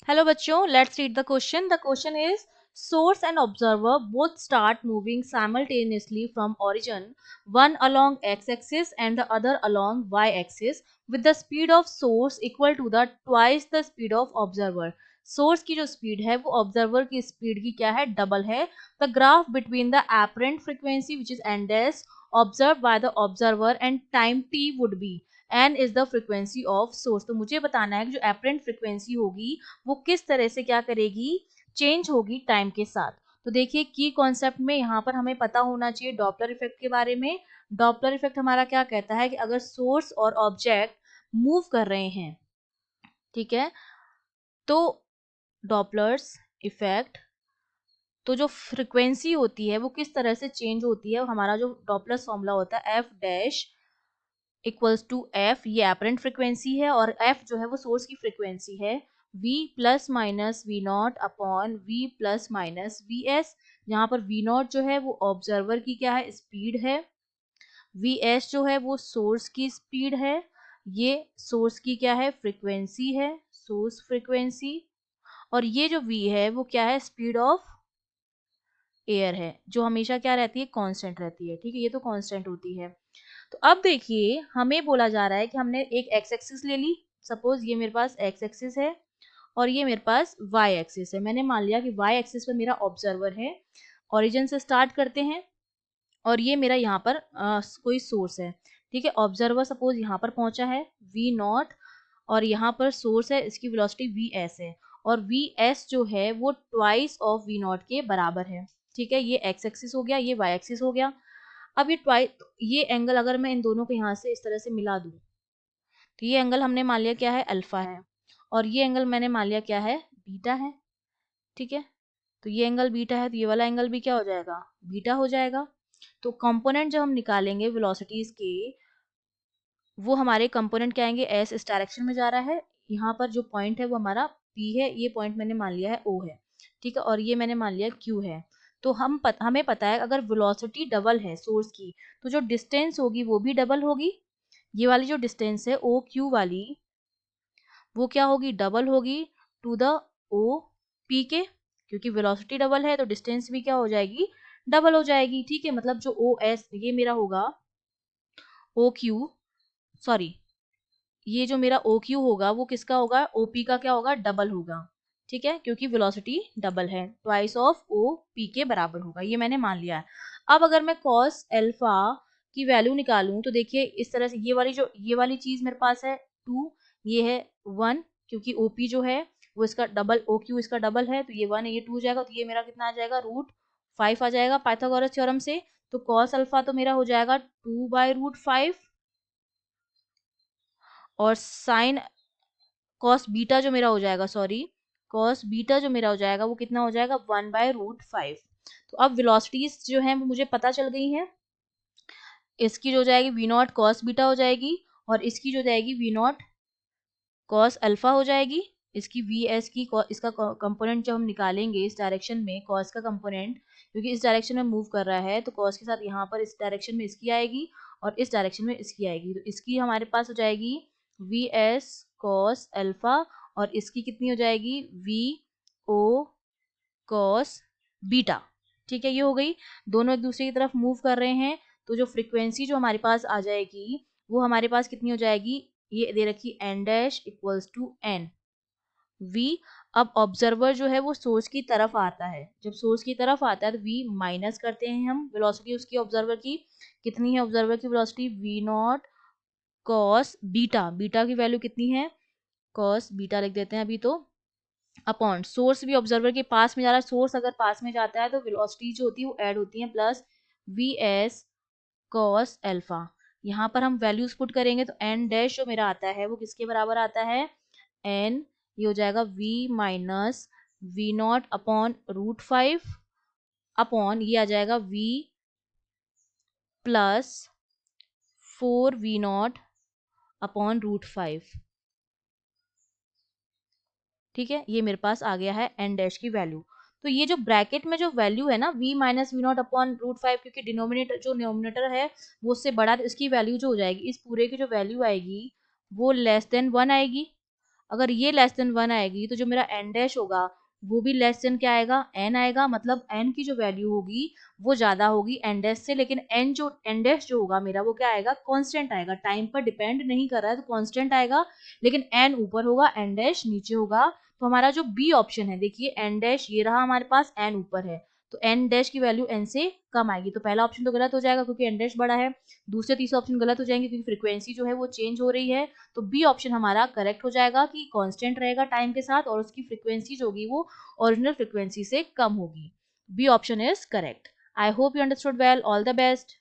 Hello बच्चों, let's read the question. The question is source and observer both start moving simultaneously from origin, one along x-axis and the other along y-axis with the speed of source equal to the twice the speed of observer. Source की जो speed है वो observer की speed की क्या है, double है. The graph between the apparent frequency which is n dash observe by the observer and time t would be n is the frequency of source. तो मुझे बताना है कि जो एपरेंट फ्रीक्वेंसी होगी वो किस तरह से क्या करेगी, चेंज होगी टाइम के साथ. तो देखिए की कॉन्सेप्ट में यहाँ पर हमें पता होना चाहिए डॉपलर इफेक्ट के बारे में. डॉपलर इफेक्ट हमारा क्या कहता है कि अगर सोर्स और ऑब्जेक्ट मूव कर रहे हैं, ठीक है, तो डॉपलर्स इफेक्ट, तो जो फ्रीक्वेंसी होती है वो किस तरह से चेंज होती है. हमारा जो डॉपलर फॉर्मूला होता है f dash equals to f, ये एपरेंट फ्रीक्वेंसी है और एफ जो है वो सोर्स की फ्रीक्वेंसी है. v plus minus v naught upon v plus minus v s. यहाँ पर v नॉट जो है वो ऑब्जर्वर की क्या है, स्पीड है. वी एस जो है वो सोर्स की स्पीड है. ये सोर्स की क्या है, फ्रीक्वेंसी है, सोर्स फ्रीक्वेंसी. और ये जो v है वो क्या है, स्पीड ऑफ एयर है, जो हमेशा क्या रहती है, कांस्टेंट रहती है. ठीक है, ये तो कांस्टेंट होती है. तो अब देखिए हमें बोला जा रहा है कि हमने एक एक्स एक्सिस ले ली. सपोज ये मेरे पास एक्स एक्सिस है और ये मेरे पास वाई एक्सिस है. मैंने मान लिया कि वाई एक्सिस पर मेरा ऑब्जर्वर है. ओरिजिन से स्टार्ट करते हैं और ये मेरा यहाँ पर कोई सोर्स है. ठीक है, ऑब्जर्वर सपोज यहाँ पर पहुंचा है वी नॉट और यहाँ पर सोर्स है, इसकी वेलोसिटी वी एस है और वी एस जो है वो ट्वाइस ऑफ वी नॉट के बराबर है. ठीक है, ये एक्स एक्सिस हो गया, ये वाई एक्सिस हो गया. अब ये एंगल अगर मैं इन दोनों को यहाँ से इस तरह से मिला दूं तो ये एंगल हमने मान लिया क्या है, अल्फा है. और ये एंगल मैंने मान लिया क्या है, बीटा है. ठीक है, तो ये एंगल बीटा है तो ये वाला एंगल भी क्या हो जाएगा, बीटा हो जाएगा. तो कंपोनेंट जब हम निकालेंगे वेलोसिटीज के, वो हमारे कंपोनेंट क्या आएंगे, एस इस डायरेक्शन में जा रहा है. यहाँ पर जो पॉइंट है वो हमारा पी है, ये पॉइंट मैंने मान लिया है ओ है. ठीक है, और ये मैंने मान लिया क्यू है. तो हमें पता है अगर वेलोसिटी डबल है सोर्स की तो जो डिस्टेंस होगी वो भी डबल होगी. ये वाली जो डिस्टेंस है ओ क्यू वाली वो क्या होगी, डबल होगी टू द ओ पी के, क्योंकि वेलोसिटी डबल है तो डिस्टेंस भी क्या हो जाएगी, डबल हो जाएगी. ठीक है, मतलब जो ओ एस ये मेरा होगा ओ क्यू, सॉरी, ये जो मेरा ओ क्यू होगा वो किसका होगा, ओपी का क्या होगा, डबल होगा. ठीक है, क्योंकि वेलोसिटी डबल है, ट्वाइस ऑफ ओ पी के बराबर होगा, ये मैंने मान लिया है. अब अगर मैं कॉस अल्फा की वैल्यू निकालूं तो देखिए इस तरह से ये वाली चीज मेरे पास है 2, ये है 1, क्योंकि ओपी जो है वो इसका डबल, ओ क्यू इसका डबल है तो ये 1 है, ये 2 हो जाएगा तो ये मेरा कितना आ जाएगा, √5 आ जाएगा पाइथागोरस थ्योरम से. तो कॉस अल्फा तो मेरा हो जाएगा 2/√5 और साइन कॉस बीटा जो मेरा हो जाएगा, सॉरी, कॉस बीटा जो मेरा हो जाएगा वो कितना हो जाएगा, 1/√5. तो अब वेलोसिटीज जो है वो मुझे पता चल गई हैं. इसकी जो जाएगी वी नॉट कॉस बीटा हो जाएगी और इसकी जो जाएगी वी नॉट कॉस अल्फा हो जाएगी. इसकी वी एस की इसका कंपोनेंट जब हम निकालेंगे इस डायरेक्शन में, कॉस का कंपोनेंट क्योंकि इस डायरेक्शन में मूव कर रहा है तो कॉस के साथ यहाँ पर इस डायरेक्शन में इसकी आएगी और इस डायरेक्शन में इसकी आएगी. तो इसकी हमारे पास हो जाएगी वी एस कॉस अल्फा और इसकी कितनी हो जाएगी, वी ओ कॉस बीटा. ठीक है, ये हो गई, दोनों एक दूसरे की तरफ मूव कर रहे हैं तो जो फ्रीक्वेंसी जो हमारे पास आ जाएगी वो हमारे पास कितनी हो जाएगी, ये दे रखी n dash equals to n v. अब ऑब्जर्वर जो है वो सोर्स की तरफ आता है, जब सोर्स की तरफ आता है तो वी माइनस करते हैं हम वेलोसिटी उसकी ऑब्जर्वर की. कितनी है ऑब्जर्वर की velocity, v naught cos beta, beta की वैल्यू कितनी है, कॉस बीटा लिख देते हैं अभी तो, अपॉन सोर्स भी ऑब्जर्वर के पास में जा रहा है. सोर्स अगर पास में जाता है तो वेलोसिटी जो होती है वो ऐड होती है plus V S cos alpha. यहाँ पर हम वैल्यूज पुट करेंगे तो एन डैश जो मेरा आता है वो किसके बराबर आता है, एन, ये हो जाएगा v minus v naught upon √5 upon ये आ जाएगा v प्लस 4v0 अपॉन √5. ठीक है, ये मेरे पास आ गया है एन डैश की वैल्यू. तो ये जो ब्रैकेट में जो वैल्यू है ना v minus v naught upon √5, क्योंकि डिनोमिनेटर जो न्यूमिनेटर है वो उससे बड़ा, इसकी वैल्यू जो हो जाएगी, इस पूरे की जो वैल्यू आएगी वो लेस देन 1 आएगी. अगर ये लेस देन 1 आएगी तो जो मेरा एन डैश होगा वो भी लेस देन क्या आएगा, एन आएगा। मतलब एन की जो वैल्यू होगी वो ज्यादा होगी एन डैश से, लेकिन एन डैश जो होगा मेरा वो क्या आएगा, कांस्टेंट आएगा, टाइम पर डिपेंड नहीं कर रहा है तो कांस्टेंट आएगा। लेकिन एन ऊपर होगा एन डैश नीचे होगा। तो हमारा जो बी ऑप्शन है, देखिए एन डैश ये रहा हमारे पास, एन ऊपर है, तो एन डैश की वैल्यू एन से कम आएगी। तो पहला ऑप्शन तो गलत हो जाएगा क्योंकि एन डैश बड़ा है। दूसरे तीसरा ऑप्शन गलत हो जाएंगे क्योंकि फ्रीक्वेंसी जो है वो चेंज हो रही है। तो बी ऑप्शन हमारा करेक्ट हो जाएगा कि कांस्टेंट रहेगा टाइम के साथ और उसकी फ्रीक्वेंसी जो होगी वो ओरिजिनल फ्रीक्वेंसी से कम होगी। B option is correct. I hope you understood well. All the best.